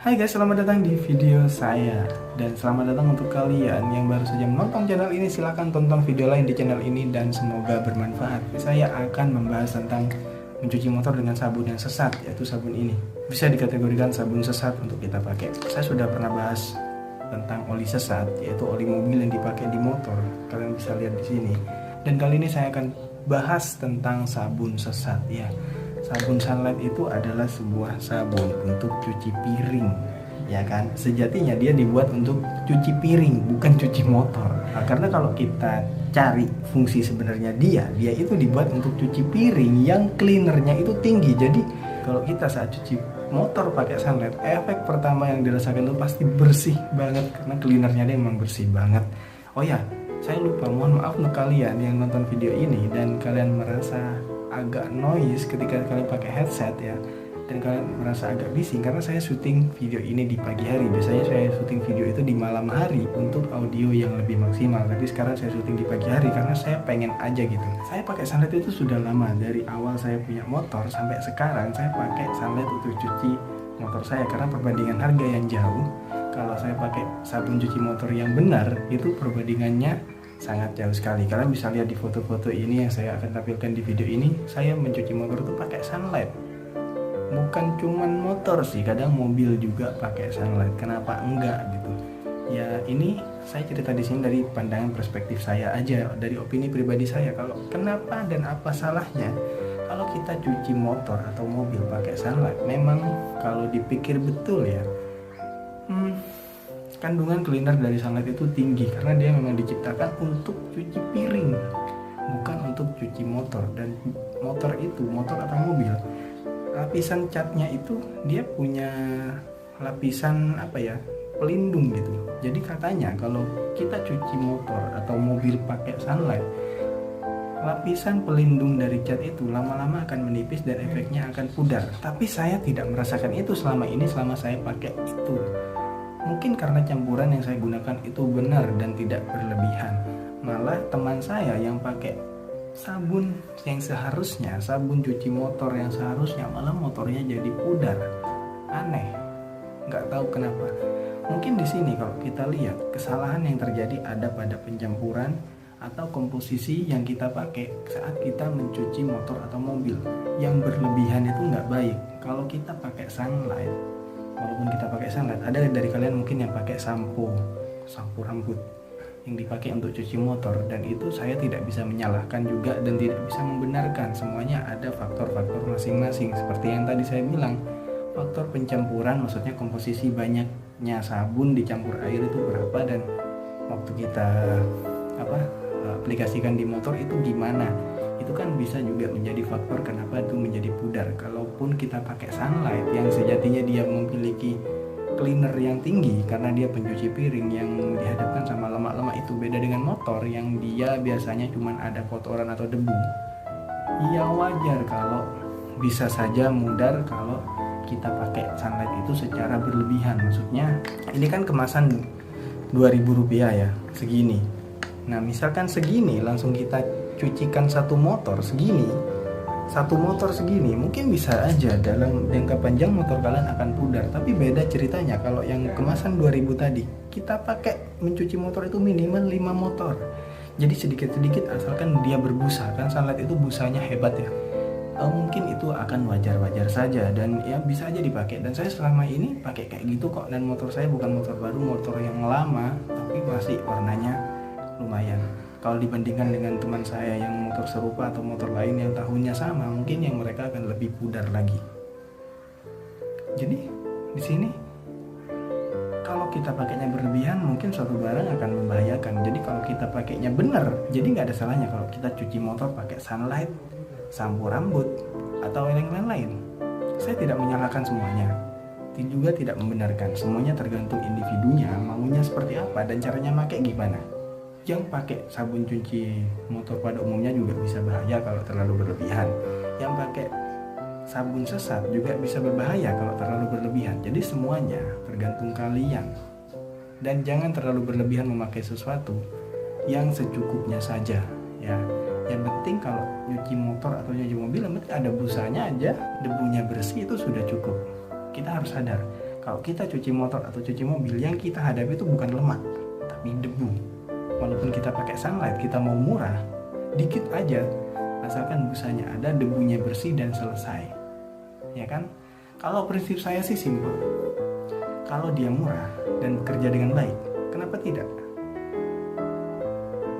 Hai guys, selamat datang di video saya. Dan selamat datang untuk kalian yang baru saja menonton channel ini. Silahkan tonton video lain di channel ini dan semoga bermanfaat. Saya akan membahas tentang mencuci motor dengan sabun yang sesat, yaitu sabun ini. Bisa dikategorikan sabun sesat untuk kita pakai. Saya sudah pernah bahas tentang oli sesat, yaitu oli mobil yang dipakai di motor. Kalian bisa lihat di sini. Dan kali ini saya akan bahas tentang sabun sesat ya. Sabun sunlight itu adalah sebuah sabun untuk cuci piring, ya kan? Sejatinya dia dibuat untuk cuci piring, bukan cuci motor. Nah, karena kalau kita cari fungsi sebenarnya dia itu dibuat untuk cuci piring yang cleanernya itu tinggi. Jadi kalau kita saat cuci motor pakai sunlight, efek pertama yang dirasakan itu pasti bersih banget karena cleanernya dia memang bersih banget. Oh ya, saya lupa, mohon maaf untuk kalian yang nonton video ini dan kalian merasa agak noise ketika kalian pakai headset ya, dan kalian merasa agak bising karena saya syuting video ini di pagi hari. Biasanya saya syuting video itu di malam hari untuk audio yang lebih maksimal, tapi sekarang saya syuting di pagi hari karena saya pengen aja gitu. Saya pakai sunlight itu sudah lama, dari awal saya punya motor sampai sekarang saya pakai sunlight untuk cuci motor saya karena perbandingan harga yang jauh. Kalau saya pakai sabun cuci motor yang benar itu perbandingannya sangat jauh sekali. Kalian bisa lihat di foto-foto ini yang saya akan tampilkan di video ini. Saya mencuci motor itu pakai sunlight. Bukan cuman motor sih, kadang mobil juga pakai sunlight. Kenapa enggak gitu? Ya ini saya cerita di sini dari pandangan perspektif saya aja, dari opini pribadi saya. Kalau kenapa dan apa salahnya kalau kita cuci motor atau mobil pakai sunlight? Memang kalau dipikir betul ya, kandungan cleaner dari sunlight itu tinggi karena dia memang diciptakan untuk cuci piring, bukan untuk cuci motor. Dan motor atau mobil, lapisan catnya itu dia punya lapisan pelindung gitu. Jadi katanya kalau kita cuci motor atau mobil pakai sunlight, lapisan pelindung dari cat itu lama-lama akan menipis dan efeknya akan pudar. Tapi saya tidak merasakan itu selama saya pakai itu. Mungkin karena campuran yang saya gunakan itu benar dan tidak berlebihan. Malah teman saya yang pakai sabun yang seharusnya, sabun cuci motor yang seharusnya, malah motornya jadi pudar. Aneh, nggak tahu kenapa. Mungkin di sini kalau kita lihat kesalahan yang terjadi ada pada pencampuran atau komposisi yang kita pakai saat kita mencuci motor atau mobil. Yang berlebihan itu nggak baik. Kalau kita pakai sunlight, walaupun kita pakai sunlight, ada dari kalian mungkin yang pakai sampo rambut yang dipakai untuk cuci motor, dan itu saya tidak bisa menyalahkan juga dan tidak bisa membenarkan. Semuanya ada faktor-faktor masing-masing. Seperti yang tadi saya bilang, faktor pencampuran, maksudnya komposisi banyaknya sabun dicampur air itu berapa, dan waktu kita aplikasikan di motor itu gimana. Itu kan bisa juga menjadi faktor kenapa itu menjadi pudar. Kalaupun kita pakai sunlight yang sejatinya dia memiliki cleaner yang tinggi karena dia pencuci piring yang dihadapkan sama lemak-lemak, itu beda dengan motor yang dia biasanya cuma ada kotoran atau debu. Ya wajar kalau bisa saja mudar kalau kita pakai sunlight itu secara berlebihan. Maksudnya ini kan kemasan Rp2.000 ya, segini. Nah misalkan segini langsung kita cucikan satu motor segini, mungkin bisa aja dalam jangka panjang motor kalian akan pudar. Tapi beda ceritanya kalau yang kemasan 2000 tadi, kita pakai mencuci motor itu minimal 5 motor. Jadi sedikit-sedikit asalkan dia berbusa, kan sunlight itu busanya hebat ya. Mungkin itu akan wajar-wajar saja dan ya bisa aja dipakai. Dan saya selama ini pakai kayak gitu kok, dan motor saya bukan motor baru, motor yang lama, tapi masih warnanya lumayan. Kalau dibandingkan dengan teman saya yang motor serupa atau motor lain yang tahunnya sama, mungkin yang mereka akan lebih pudar lagi. Jadi di sini kalau kita pakainya berlebihan, mungkin suatu barang akan membahayakan. Jadi kalau kita pakainya benar, jadi nggak ada salahnya kalau kita cuci motor pakai sunlight, sampo rambut, atau yang lain-lain. Saya tidak menyalahkan semuanya, juga tidak membenarkan. Semuanya tergantung individunya maunya seperti apa dan caranya pakai gimana. Yang pakai sabun cuci motor pada umumnya juga bisa bahaya kalau terlalu berlebihan. Yang pakai sabun sesat juga bisa berbahaya kalau terlalu berlebihan. Jadi semuanya tergantung kalian. Dan jangan terlalu berlebihan memakai sesuatu, yang secukupnya saja ya. Yang penting kalau nyuci motor atau nyuci mobil, yang penting ada busanya aja, debunya bersih, itu sudah cukup. Kita harus sadar Kalau kita cuci motor atau cuci mobil, yang kita hadapi itu bukan lemak, tapi debu. Walaupun kita pakai sunlight, kita mau murah, dikit aja, asalkan busanya ada, debunya bersih dan selesai. Ya kan? Kalau prinsip saya sih simpel. Kalau dia murah dan bekerja dengan baik, kenapa tidak?